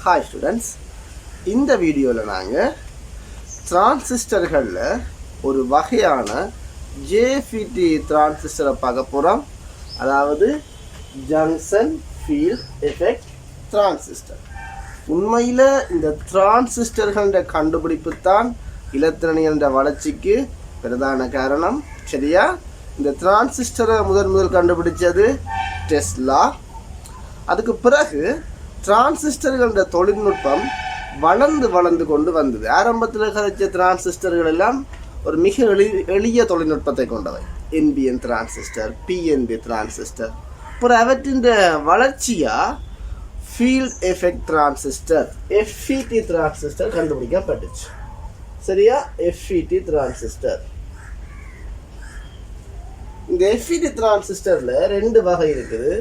Hi students, இந்த வீடியோவில் நாங்கள் டிரான்சிஸ்டர்களில் ஒரு வகையான JFET டிரான்சிஸ்டரை பார்க்க போகிறோம். அதாவது ஜங்ஷன் ஃபீல்ட் எஃபெக்ட் டிரான்சிஸ்டர். உண்மையில் இந்த டிரான்சிஸ்டர்கள கண்டுபிடிப்பு தான் இலத்திரனியல் வளர்ச்சிக்கு பிரதான காரணம். சரியா? இந்த டிரான்சிஸ்டரை முதல் கண்டுபிடிச்சது டெஸ்லா. அதுக்கு பிறகு டிரான்சிஸ்டர்கள் தொழில்நுட்பம் வளர்ந்து கொண்டு வந்தது. ஆரம்பத்தில் கிடைச்ச டிரான்சிஸ்டர்கள் எல்லாம் ஒரு மிக எளிய தொழில்நுட்பத்தை கொண்டவை. NPN transistor, PNP transistor. அப்புறம் அவற்றின் வளர்ச்சியாக field effect transistor, FET transistor கண்டுபிடிக்கப்பட்டுச்சு. சரியா? FET transistor. இந்த FET டிரான்சிஸ்டரில் ரெண்டு வகை இருக்குது.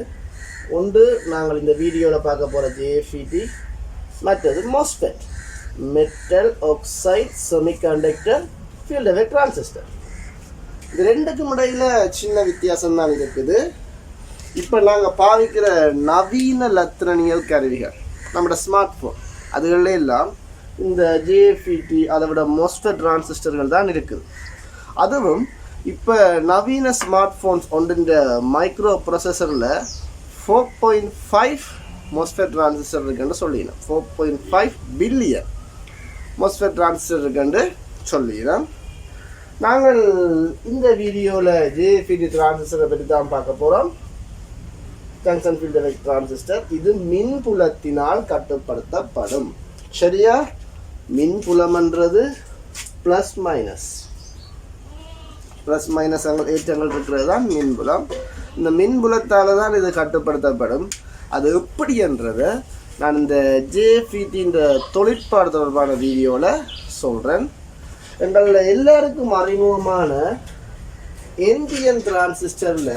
ஒன்று நாங்கள் இந்த வீடியோவில் பார்க்க போகிற JFET, மற்றது MOSFET, metal oxide semiconductor field effect transistor. இது ரெண்டுக்கும் இடையில் சின்ன வித்தியாசம் தான் இருக்குது. இப்போ நாங்கள் பாவிக்கிற நவீன இலத்திரனியல் கருவிகள், நம்மளோட ஸ்மார்ட் ஃபோன், அதுகளே எல்லாம் இந்த JFET அதை விட MOSFET டிரான்சிஸ்டர்கள் தான் இருக்குது. அதுவும் இப்போ நவீன ஸ்மார்ட் ஃபோன்ஸ் ஒன்றின் மைக்ரோ ப்ரொசஸரில் 4.5 MOSFET டிரான்சிஸ்டர் இருக்குன்னு சொல்லிடணும். 4.5 பில்லியன் MOSFET டிரான்சிஸ்டர் இருக்குன்னு சொல்லிடணும். நாங்கள் இந்த வீடியோவில் JFET டிரான்சிஸ்டரை பற்றி தான் பார்க்க போகிறோம். Junction field effect transistor. இது மின்புலத்தினால் கட்டுப்படுத்தப்படும். சரியா? மின்புலம்ன்றது ப்ளஸ் மைனஸ் ஏற்றங்கள் இருக்கிறது தான் மின்புலம். இந்த மின்புலத்தால் தான் இது கட்டுப்படுத்தப்படும். அது எப்படி என்றதை நான் இந்த JFET இந்த தொழிற்பாடு தொடர்பான வீடியோவில் சொல்கிறேன். எங்களில் எல்லாருக்கும் அறிமுகமான என்பிஎன் டிரான்சிஸ்டரில்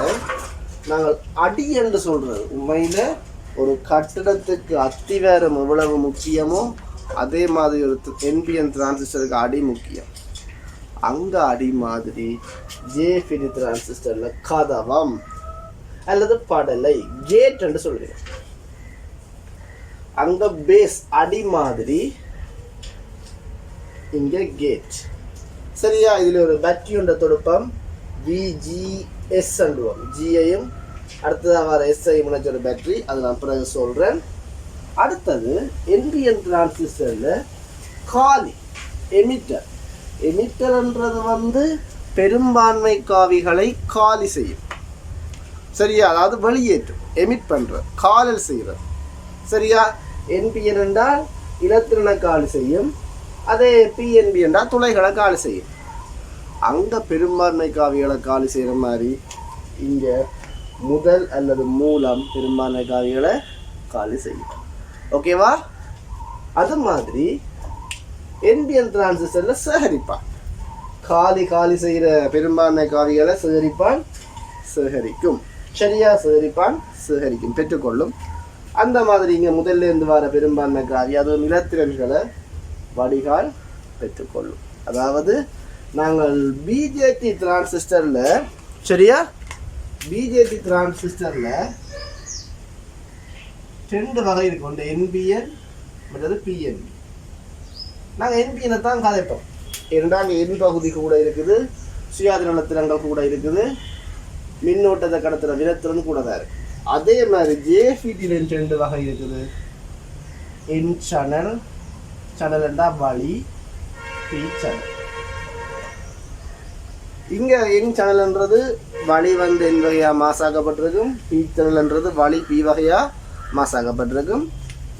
நாங்கள் அடி என்று சொல்கிறது, உண்மையில் ஒரு கட்டிடத்துக்கு அத்திவாரம் எவ்வளவு முக்கியமோ அதே மாதிரி ஒரு என்பிஎன் டிரான்சிஸ்டருக்கு அடி முக்கியம். அங்கே அடி மாதிரி JFET டிரான்சிஸ்டரில் கதவம் அல்லது படலை, கேட் என்று சொல்கிறேன். அங்க பேஸ் அடி மாதிரி, இங்க கேட். சரியா? இதுல ஒரு பேட்டரி உண்ட தொடுப்பம் VGS சொல்லுவோம். ஜியையும் அடுத்ததாக வர Sஐயும் இணைச்ச ஒரு பேட்டரி, அது நான் பிறகு சொல்றேன். அடுத்தது என்பிஎன் டிரான்சிஸ்டர்ல காலி எமிட்டர். எமிட்டர்ன்றது பெரும்பான்மை காவிகளை காலி செய்யும். சரியா? அதாவது வெளியேற்றும், எமிட் பண்ற, காலல் செய்கிறது. சரியா? என்பிஎன் என்றால் இலத்திரனை காலி செய்யும், அதே பிஎன்பி என்றால் துளைகளை காலி செய்யும். அங்க பெரும்பான்மை காவிகளை காலி செய்யற மாதிரி இங்க முதல் அல்லது மூலம் பெரும்பான்மை காவிகளை காலி செய்யும். ஓகேவா? அது மாதிரி என்பிஎன் டிரான்சிஸ்டர்ல சேகரிப்பான். காலி செய்யற பெரும்பான்மை காவிகளை சேகரிக்கும். சரியா? சேகரிக்கும், பெற்றுக்கொள்ளும். அந்த மாதிரி இங்கே முதல்ல இருந்து வர பெரும்பான்மை காவி அது நிலத்திரன்களை வடிகால் பெற்றுக்கொள்ளும். அதாவது நாங்கள் BJT டிரான்சிஸ்டரில், சரியா, BJT டிரான்சிஸ்டரில் ரெண்டு வகை இருக்கு. ஒன்று என்பிஎன், மற்றது பிஎன்பி. நாங்கள் என்பிஎனை தான் கதைப்போம். இரண்டாங்க என் பகுதி கூட இருக்குது, சுயாதீன நிலத்திரங்கள் கூட இருக்குது, மின்னோட்டத்தை கடத்துகிற விலத்திறன் கூட தான் இருக்கு. அதே மாதிரி JFET ரெண்டு வகை இருக்குது. என் சேனல் என்றா வழி, பி சேனல். இங்க என் சேனல்ன்றது வழி என் வகையா மாசாக்கப்பட்டிருக்கும், பி சேனல்ன்றது வழி பி வகையா மாசாக்கப்பட்டிருக்கும்.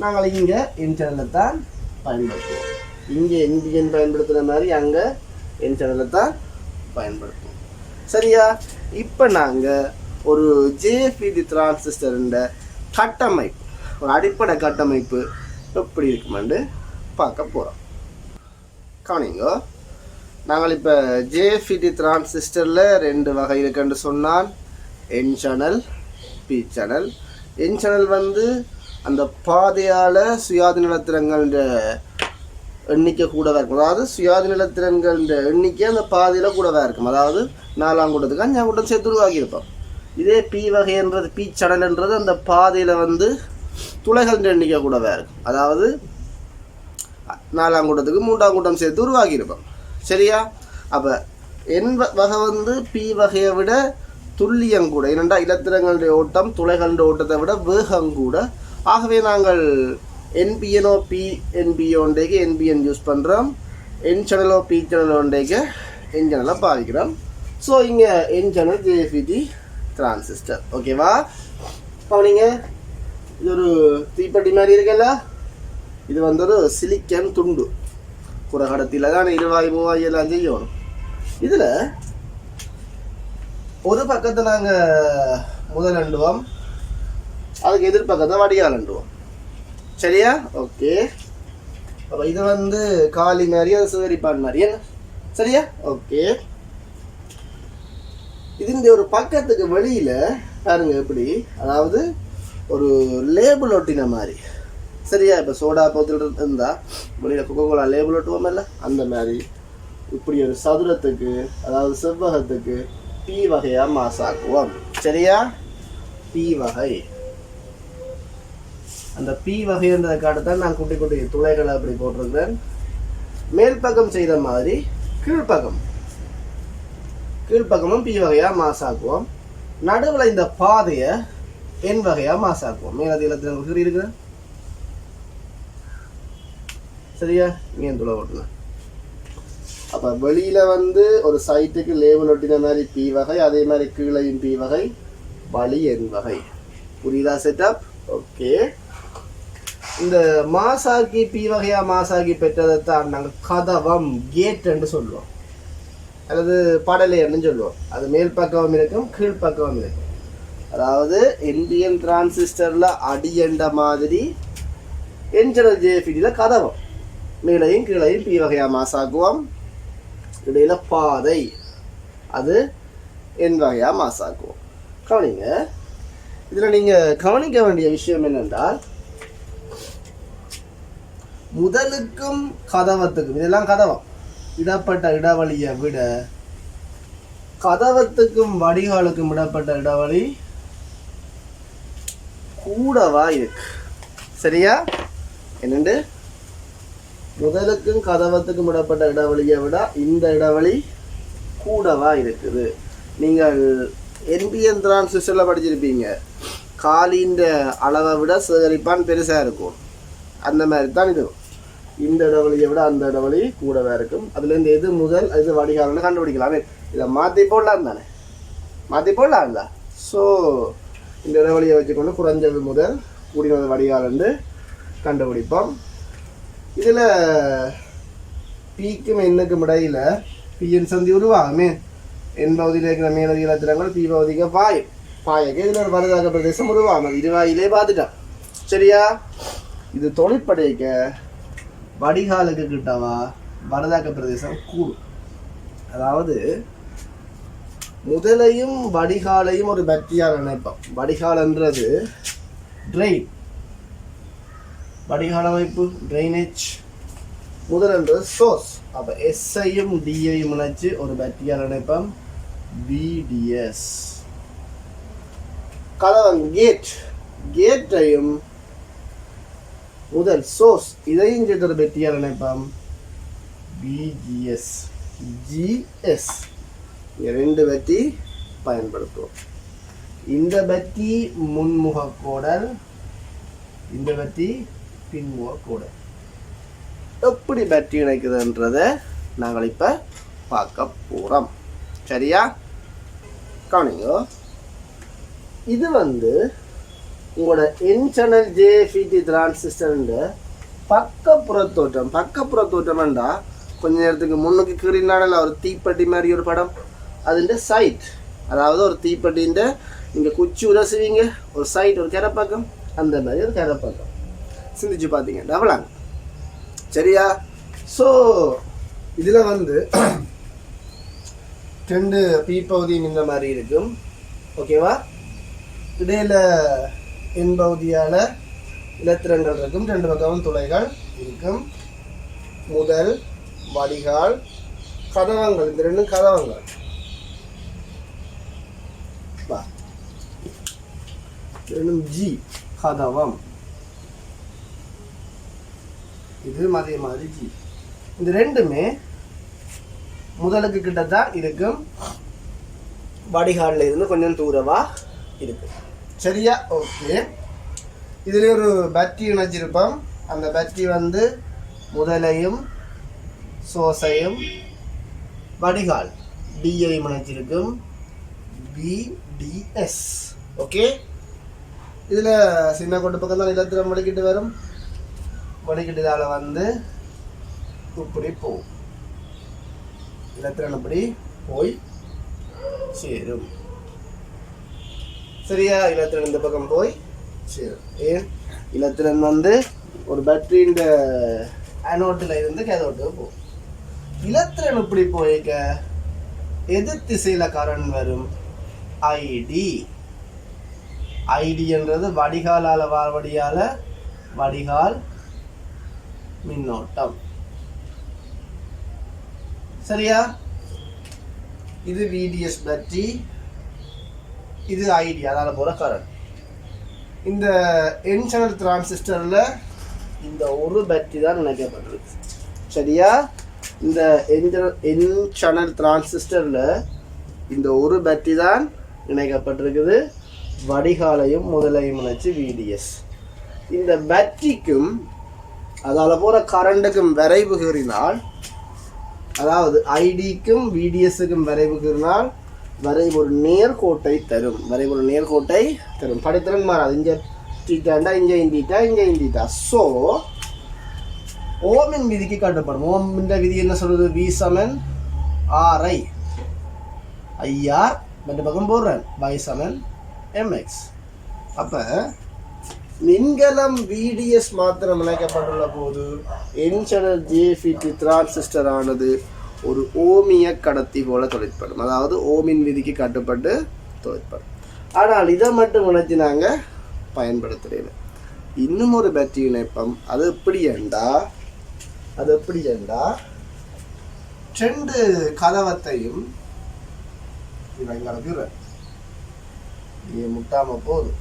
நாங்கள் இங்க என் சேனலை தான் பயன்படுத்துவோம். இங்கே என்பிஎன் பயன்படுத்துகிற மாதிரி அங்க என் சேனலை தான் பயன்படுத்துவோம். சரியா? இப்போ நாங்கள் ஒரு JFET டிரான்சிஸ்டருண்ட கட்டமைப்பு, ஒரு அடிப்படை கட்டமைப்பு எப்படி இருக்குமென்று பார்க்க போகிறோம். கவனிங்க, நாங்கள் இப்போ JFET டிரான்சிஸ்டரில் ரெண்டு வகை இருக்குன்னு சொன்னால் என் சேனல், பி சேனல். என் சேனல் அந்த பாதையால் சுயாதீன நிலத்திரங்கள் எண்ணிக்கை கூடவே இருக்கும். அதாவது சுயாதீன நிலத்திரங்கள் எண்ணிக்கை அந்த பாதையில் கூடவே இருக்கும். அதாவது 4ஆம் கூட்டத்துக்கு 5ஆம் கூட்டம் சேர்த்து உருவாக்கியிருப்போம். இதே பி வகைன்றது, பி சேனல்ன்றது அந்த பாதையில் துளைகள் எண்ணிக்கை கூடவே இருக்கும். அதாவது 4ஆம் கூட்டத்துக்கு 3ஆம் கூட்டம் சேர்த்து உருவாக்கி இருப்போம். சரியா? அப்போ என் வகை வந்து பி வகையை விட துல்லியம் கூட. ஏனென்றா இலத்திரங்களுடைய ஓட்டம் துளைகளுடைய ஓட்டத்தை விட வேகம் கூட. ஆகவே நாங்கள் என்பிஎனோ பிஎன்பிஓண்டேக்கு என்பிஎன் யூஸ் பண்ணுறோம். என் சேனலோ பி சேனலோண்டேக்கு என் சேனலை பாதிக்கிறோம். ஸோ இங்கே என் சேனல் ஜேஎஃப்இடி டிரான்சிஸ்டர். ஓகேவா? கவனிங்க, இது ஒரு தீப்பெட்டி மாதிரி இருக்குல்ல, இது வந்து ஒரு சிலிக்கன் துண்டு. குறகடத்தில் தான் 20 30 எல்லாம் செய்யணும். இதில் ஒரு பக்கத்தை நாங்கள் முதல் அண்டுவோம், அதுக்கு எதிர்பக்கத்தை வடிகால் அண்டுவோம். சரியா? ஓகே. அப்போ இது வந்து காலி மாதிரி, அது சிதறிப்பான் மாதிரி என்ன? சரியா? ஓகே. இது ஒரு பக்கத்துக்கு வெளியில் பாருங்க எப்படி, அதாவது ஒரு லேபிள் ஒட்டின மாதிரி. சரியா? இப்போ சோடா போத்தில் இருந்தால் வெளியில் கொக்கோகோலா லேபிள் ஒட்டுவோம் இல்லை, அந்த மாதிரி இப்படி ஒரு சதுரத்துக்கு, அதாவது செவ்வகத்துக்கு பி வகையாக மாசாக்குவோம். சரியா? பி வகை. அந்த பி வகைன்றதை காட்டத்தான் நான் குட்டி குட்டி துளைகளை அப்படி போட்டிருக்கிறேன். மேல் பக்கம் செய்கிற மாதிரி கீழ்ப்பக்கமும் பி வகையாக மாசாக்குவோம். நடுவில் இந்த பாதையை என் வகையாக மாசாக்குவோம். மேலதிகத்தில் கீழ் இருக்கிற. சரியா? இங்கே துளை ஓட்டுன. அப்போ வெளியில் வந்து ஒரு சைட்டுக்கு லேபிள் ஒட்டின மாதிரி பி வகை, அதே மாதிரி கீழையும் பி வகை, வழி என் வகை. புரியுதா செட்டப்? ஓகே. இந்த மாசாக்கி பி வகையாக மாசாக்கி பெற்றதைத்தான் நாங்கள் கதவம் கேட் என்று சொல்லுவோம், அல்லது படலைன்னு சொல்லுவோம். அது மேல் பக்கமும் இருக்கும், கீழ்ப்பக்கமும் இருக்கும். அதாவது இந்தியன் டிரான்சிஸ்டரில் அடியண்ட மாதிரி என்ஜனல் ஜேஎஃப்இடியில் கதவம் மேலையும் கீழையும் பி வகையாக மாசாக்குவோம். இடையில பாதை அது என் வகையாக மாசாக்குவோம். கவனிங்க, இதில் நீங்கள் கவனிக்க வேண்டிய விஷயம் என்னென்றால், முதலுக்கும் கதவத்துக்கும், இதெல்லாம் கதவம், இடப்பட்ட இடைவெளியை விட கதவத்துக்கும் வடிகாலுக்கும் இடப்பட்ட இடைவெளி கூடவா இருக்கு. சரியா? என்னண்டு, முதலுக்கும் கதவத்துக்கும் இடப்பட்ட இடைவெளியை விட இந்த இடைவெளி கூடவா இருக்குது. நீங்கள் என்பிஎன் டிரான்சிஸ்டரில் படிச்சிருப்பீங்க, காலின்ற அளவை விட சேகரிப்பான் பெருசாக இருக்கும். அந்த மாதிரி தான் இது. இந்த இடைவெளியை விட அந்த இடைவெளி கூடவே இருக்கும். அதுலேருந்து எது முதல் எது வடிகால்னு கண்டுபிடிக்கலாமே. இதை மாற்றி போடலாம் தானே, மாற்றி போடலாம் தான். ஸோ இந்த இடைவெளியை வச்சுக்கொண்டு குறைஞ்சது முதல் கூடினது வடிகால்னு கண்டுபிடிப்போம். இதில் பிக்கும் எண்ணுக்கும் இடையில் பிஎன் சந்தி உருவாகுமே. என் பகுதியில் இருக்கிற மேலதிக இலத்திரங்கள் பி பகுதிக்கு பாயக்கு இதில் ஒரு வலதாக பிரதேசம் உருவாகும். இருவாயிலே பார்த்துட்டான். சரியா? இது தொழிற்படைக்க வடிகாலுக்கு கிட்டவா வலதாக பிரதேசம் கூடும். அதாவது முதலையும் வடிகாலையும் ஒரு பேக்டீரியால் இணைப்போம். வடிகால்ன்றது ட்ரெயின், வடிகால் அமைப்பு ட்ரைனேஜ். முதல்ன்றது சோர்ஸ். அப்போ எஸ்ஐயும் டிஐயும் இணைச்சு ஒரு பேக்டீரியால் இணைப்போம், பிடிஎஸ். கதவம் கேட், கேட்டையும் முதல் சோர்ஸ் இதையும் சேர்த்து ஒரு பேக்டீரியால் இணைப்போம், பிஜிஎஸ், ஜிஎஸ். ரெண்டு பற்றி பயன்படுத்துவோம். இந்த பற்றி முன்முக கோடல், இந்த பற்றி பின்முக கோடல். எப்படி பற்றி இணைக்குதுன்றதை நாங்கள் இப்போ பார்க்க போகிறோம். சரியா? கவனிங்க, இது வந்து உங்களோட என் சேனல் ஜேஎஃப்இடி டிரான்சிஸ்டர்ன்ற பக்கப்புறத்தோட்டம். பக்கப்புறத்தோட்டம்ண்டா கொஞ்ச நேரத்துக்கு முன்னுக்கு கீறினால ஒரு தீப்பெட்டி மாதிரி ஒரு படம், அதுன்ற சைட். அதாவது ஒரு தீப்பெட்டின்ற நீங்கள் குச்சி உரசுவீங்க, ஒரு சைட், ஒரு கரைப்பக்கம், அந்த மாதிரி ஒரு கரைப்பக்கம். சிந்திச்சு பார்த்தீங்க டபுளாங்க. சரியா? ஸோ இதில் வந்து ரெண்டு பி பகுதியும் இந்த மாதிரி இருக்கும். ஓகேவா? இடையில என் பகுதியால் இலத்திரங்கள் இருக்கும், ரெண்டு பக்கமும் துளைகள் இருக்கும். முதல் வடிகால், கதவங்கள், இந்த ரெண்டும் கதவங்கள். ரெண்டும் ஜி, கதவம். இது அதே மாதிரி G. இந்த ரெண்டுமே முதலுக்கு கிட்ட தான் இருக்கும், வடிகாலில் இருந்து கொஞ்சம் தூரவா இருக்கு. சரியா? ஓகே. இதுல ஒரு பேட்டரி இணைச்சிருப்போம். அந்த பேட்டரி வந்து முதலையும் சோசையும் வடிகால் டிஐ இணைச்சிருக்கும், BDS. ஓகே. இதுல சின்ன கொண்டு பக்கம் தான் நிலத்திரம் வலிக்கிட்டு வரும். வலிக்கிட்டதால வந்து இப்படி போகும், நிலத்திரம் இப்படி போய் சேரும். சரியா? இலத்திரன் இந்த பக்கம் போய் சேரும். ஏன்? இலத்திரன் வந்து ஒரு பேட்டரியின் ஆனோட்டில் இருந்து கேதோட்டுக்கு போகும். இலத்திரன் இப்படி போய்க்க எதிர் திசையில கரண்ட் வரும், ஐடி. ஐடி என்றது வடிகாலால வடியால வடிகால் மின்னோட்டம். சரியா? இது VDS பேட்டரி, இது ஐடி, அதால போற கரண்ட். இந்த என் சேனல் டிரான்சிஸ்டர்ல இந்த ஒரு பேட்டரி தான் இணைக்கப்பட்டிருக்கு. சரியா? இந்த என் சேனல் டிரான்சிஸ்டர்ல இந்த ஒரு பேட்டரி தான் இணைக்கப்பட்டிருக்குது, வடிகாலையும் முதலையும் இணைச்சு VDS. இந்த பேட்டரிக்கும் அதால போற கரண்டுக்கும் வரைவு கீறினால், அதாவது ஐடிக்கும் VDSக்கும் வரைவு கீறினால் வரைவு ஒரு நேர்கோட்டை தரும். வரைவு ஒரு நேர்கோட்டை தரும். படித்திறன் மாறாது. இங்கே தீட்டாண்டா, இங்கே இந்தீட்டா, இங்கே இந்தீட்டா. ஸோ ஓமின் விதிக்கு கட்டுப்படும். ஓமின் விதி என்ன சொல்றது? V சமன் RI, IR மற்ற பக்கம் போடுறேன், Y சமன் MX. அப்ப மின்கலம் VDS மாத்திரம் இணைக்கப்பட்டுள்ள போது என் சேனல் JFET டிரான்சிஸ்டர் ஆனது ஒரு ஓமிய கடத்தி போல தொழிற்படும். அதாவது ஓமின் விதிக்கு கட்டுப்பட்டு தொழிற்படும். ஆனால் இதை மட்டும் இணைச்சி நாங்கள் பயன்படுத்துகிறேன். இன்னும் ஒரு பேட்டரி இணைப்பம். அது எப்படி என்றா ரெண்டு கதவத்தையும் இவங்களுக்கு முட்டாம போதும்,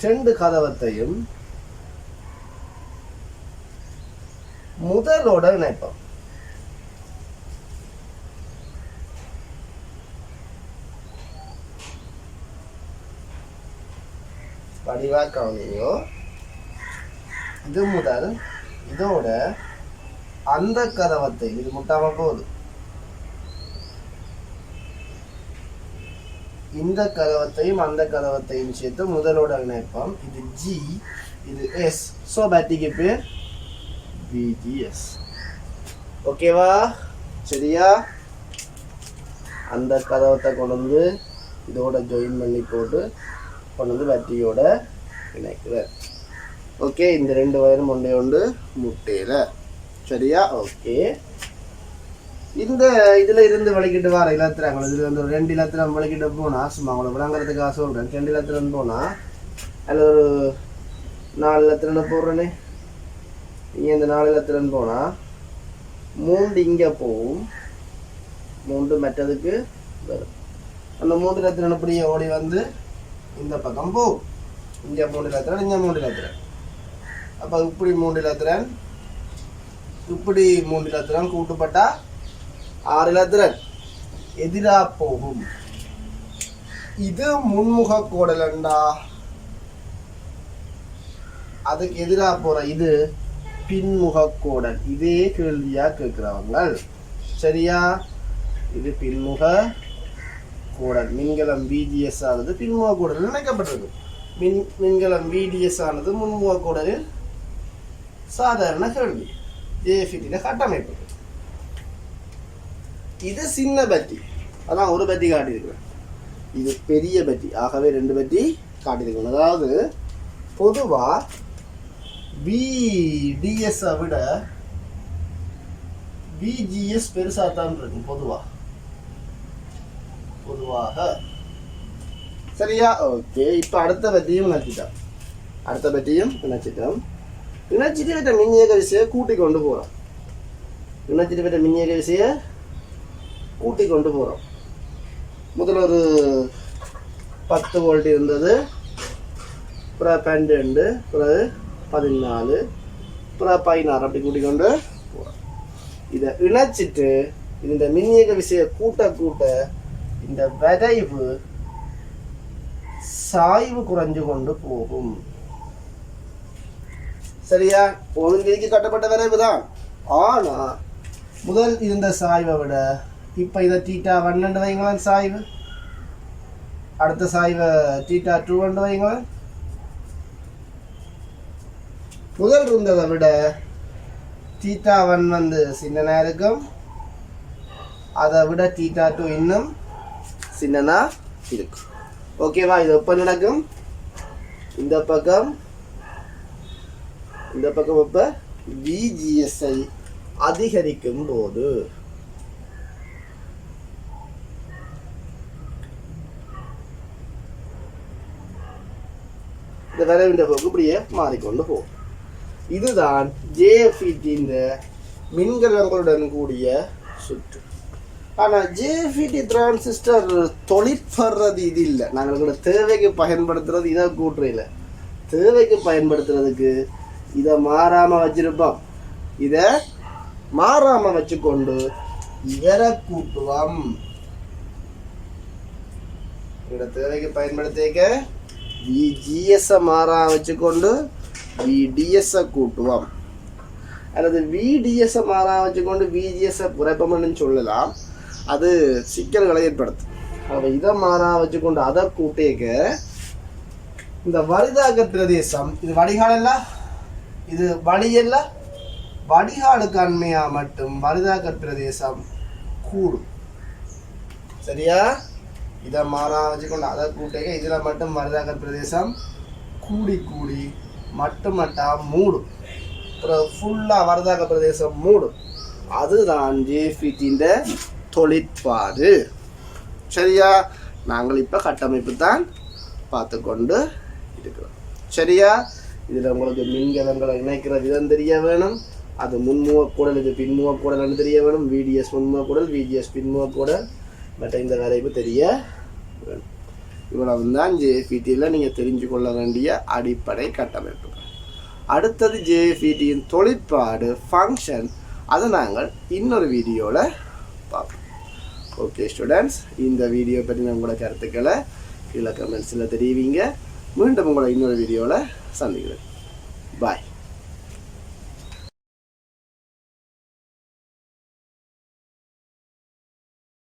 ரெண்டு கதவத்தையும் முதலோட இணைப்போம். வடிவா கவனியோ, இது முதல், இதோட அந்த கதவத்தை இது முட்டாம போகுது, இந்த கதவத்தையும் அந்த கதவத்தையும் சேர்த்து முதலோட இணைப்போம். இது G, இது S. ஸோ பேட்டரிக்கு பேர் VGS. ஓகேவா? சரியா? அந்த கதவத்தை கொண்டு வந்து இதோட ஜாயின் பண்ணி போட்டு கொண்டு வந்து பேட்டரியோட இணைக்கிறேன். ஓகே. இந்த ரெண்டு வயரும் ஒன்றே ஒன்று முட்டையில். சரியா? ஓகே. இந்த இதில் இருந்து வலிக்கிட்டு வர இலத்திரங்கள், இதில் வந்து ஒரு 2 இலத்திரம் வலிக்கிட்டு போனால், சும்மா உங்களை விளங்குறதுக்காக சொல்கிறேன், 2 இலத்திரம் போனால் அதில் ஒரு 4 இலத்திரனை போடுறேனே. இங்கே இந்த 4 இலத்திரன் போனால் 3 இங்கே போகும், 3 மற்றதுக்கு வரும். அந்த 3 இலத்திரன் அப்படியே ஓடி வந்து இந்த பக்கம் போகும். இங்கே 3 இலத்திரன், இங்கே 3 இலத்திரன். அப்போ இப்படி 3 இலத்திரன், இப்படி 3 இலத்திரன் கூட்டுப்பட்டா 6 இலத்திரன் எதிராக போகும். இது முன்முக கோடலண்டா, அதுக்கு எதிராக போற இது பின்முக கோடல். இதே கேள்வியா கேட்கிறவங்க. சரியா? இது பின்முக கோடல். மின்கலம் VGS ஆனது பின்முக கோடல் இணைக்கப்பட்டிருக்கு. மின்கலம் VDS ஆனது முன்முக கோடலில் சாதாரண கேள்வி. JFET கட்டமைப்பு. இது சின்ன பேட்டரி, அதான் ஒரு பேட்டரி காட்டியிருக்கிறேன். இது பெரிய பேட்டரி, ஆகவே 2 பேட்டரி காட்டியிருக்கணும். அதாவது பொதுவாக VDS-ஐ விட VGS பெருசாக தான் இருக்கும் பொதுவாக. சரியா? ஓகே. இப்போ அடுத்த பேட்டரியும் இணைச்சிட்டோம். இணைச்சிட்டு விட்ட மின்னியக்க விசையை கூட்டி கொண்டு போகிறோம். முதல்ல ஒரு 10 வோல்ட் இருந்தது, அப்புறம் 12, பிறகு 14 அப்புறம் 16 அப்படி கூட்டிக் கொண்டு போகிறோம். இதை இணைச்சிட்டு இந்த மின்னியக்க விசையை கூட்ட கூட்ட இந்த விரைவு சாய்வு குறைஞ்சு கொண்டு போகும். சரியா? ஒழுங்கிற்கு கட்டப்பட்ட விரைவு தான். ஆனா முதல் இருந்த சாய்வை விட இப்ப இதை θ1 வைங்களேன் சாய்வு, அடுத்த சாய்வை θ2 வைங்களேன். முதல் இருந்ததை விட θ1 சின்னனா இருக்கும், அதை விட θ2 இன்னும் சின்னனா இருக்கும். ஓகேவா? இது எப்ப நடக்கும்? இந்த பக்கம் எப்ப VGS-ஐ அதிகரிக்கும் போது. இந்த விரைவின் போக்கு இப்படியே மாறிக்கொண்டு போகும். இதுதான் JFET மின்கலங்களுடன் கூடிய சுற்று. ஆனால் JFET டிரான்சிஸ்டர் தொழிற்படுறது இது இல்லை. நாங்கள் தேவைக்கு பயன்படுத்துறது இதை கூட்டுறையில், தேவைக்கு பயன்படுத்துறதுக்கு இதை மாறாமல் வச்சிருப்போம். இதை மாறாமல் வச்சுக்கொண்டு இவரை கூட்டுவோம். இந்த தேவைக்கு பயன்படுத்திக்க VGS-ஐ மாறாமல் வச்சுக்கொண்டு VDS-ஐ கூட்டுவோம், அல்லது VDS-ஐ மாறாமல் வச்சுக்கொண்டு VGS-ஐ குறைப்போம்னு சொல்லலாம். அது சிக்கல்களை ஏற்படுத்தும். அப்போ இதை மாறாமல் வச்சுக்கொண்டு அதை கூட்டேக்க இந்த வரிதாக பிரதேசம், இது வடிகால், இது வழியல்ல, வடிகாலுக்கு அண்மையா மட்டும் வரிதாக பிரதேசம் கூடும். சரியா? இதை மாறா வச்சுக்கொண்டு அதை கூட்டேக்க இதில் மட்டும் வரிதாக பிரதேசம் கூடி கூடி மட்டுமட்டா மூடும். அப்புறம் ஃபுல்லாக வரிதாக பிரதேசம் மூடும். அதுதான் JFET தொழிற்பாடு. சரியா? நாங்கள் இப்போ கட்டமைப்பு தான் பார்த்து கொண்டு இருக்கிறோம். சரியா? இதில் உங்களுக்கு மின்கலங்களை இணைக்கிற விதம் தெரிய வேணும். அது முன்முகக்கூடல், இது பின்முகக்கூடல்னு தெரிய வேணும். VDS முன்முகக்கூடல், VGS பின்முகக்கூடல், மற்ற இந்த வரைவு தெரிய வேணும். இவ்வளவு தான் JFET-யில் நீங்கள் தெரிஞ்சு கொள்ள வேண்டிய அடிப்படை கட்டமைப்பு. அடுத்தது JFET-யின் தொழிற்பாடு, ஃபங்க்ஷன், அதை நாங்கள் இன்னொரு வீடியோவில் பார்ப்போம். ஓகே ஸ்டூடெண்ட்ஸ், இந்த வீடியோ பற்றி உங்களோட கருத்துக்களை கீழே கமெண்ட்ஸில் தெரிவிங்க. மீண்டும் உங்களை இன்னொரு வீடியோவில் சந்திக்கிறேன். பாய்.